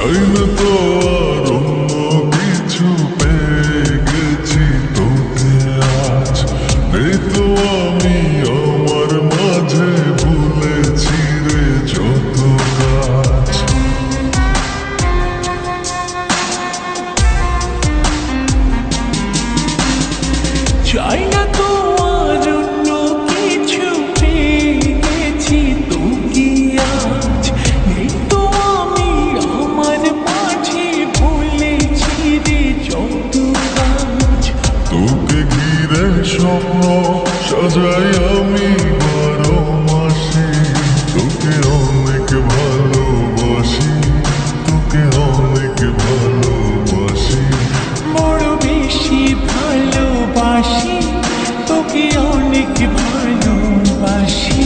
চাই না তো আর অন্য কিছু, পেয়ে গেছি তোকে আজ। নেই তো আমি আমার মাঝে, ভুলেছি রে যত কাজ। চাই না তো আর অন্য কিছু, পেয়ে গেছি তোকে আজ। নেই তো আমি আমার মাঝে, ভুলেছি রে যত কাজ। তোকে ঘিরে স্বপ্ন সাজাই আমি 12 মাসে, তোকে অনেক ভালোবাসি, তোকে অনেক ভালোবাসি। বড় বেশি ভালোবাসি, তোকে অনেক ভালোবাসি।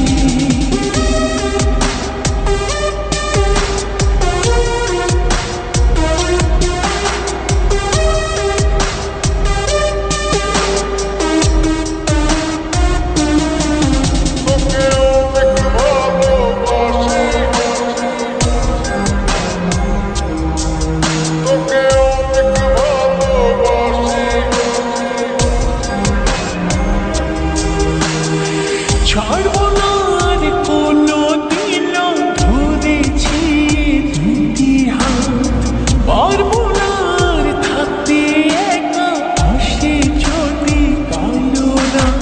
ছাড়বো না আর কোনো দিনও, ধরেছি দুটি হাত। পারবো না আর থাকতে একা, আসে যদি কালো রাত।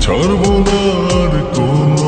ছাড়বো না আর কোনো